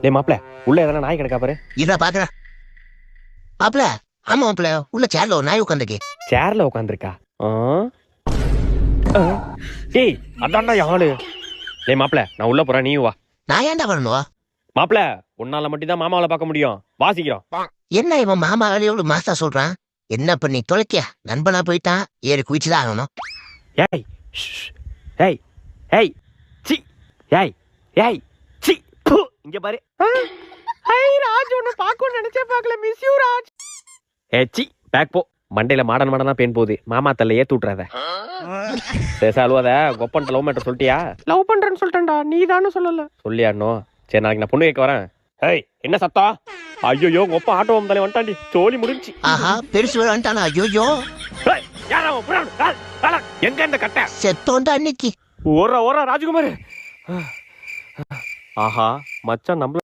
டேய் மாப்ள உள்ள எதனா நாய் கிடக்கா பாரு. இதா பாக்குறேன் மாப்ள. ஆமா மாப்ள, உள்ள சேர்ல ஒரு நாய் உட்காந்துருக்கு. சேர்ல உட்காந்துருக்கா? டேய் அதான்டா யாழு. டேய் மாப்ள நான் உள்ள போறேன், நீ வா. நான் ஏன்டா வரணும்? மாப்ள உன்னால மட்டும் தான் மாமாவை பார்க்க முடியும், வாசிக்கிறோம். என்ன இவன் மாமா எவ்வளவு மாஸ்டா சொல்றான்? என்ன பண்ணி தொலைக்கியா? நண்பனா போயிட்டான், ஏறி குதிச்சுதான் ஆகணும். ஏய் ஏய் ஏய் சி ஏய் ஏய் சி இங்க பாரு. ஹாய் ராஜ், உன்னை பார்க்கணும்னு நினைச்சே பார்க்கல. Miss you Raj. சி பேக் போ. மண்டையில மாடனா பேன் போகுது. மாமா தல்ல ஏத்து விட்டுறாத. சேசா அழுவாத. கொப்பன்ட்ட லவ் மேட்டர் சொல்லிட்டியா? லவ் பண்றேன்னு சொல்லிட்டேன்டா, நீ தானே சொல்லல. சொல்லியாடணும். சரி நாளைக்கு நான் பொண்ணு கேட்க வரேன். ஏய் என்ன சத்தம்? ஐயோ கொப்ப ஆட்டோ வந்தாலே வந்துட்டாண்டி, சோலி முடிஞ்சு. ஆஹா, பெருசு வந்துட்டானா? ஐயோ எங்க இந்த கட்டை செத்தோண்டா அன்னைக்கு. ஓரா ராஜகுமார். ஆஹா மச்சான் நம்மள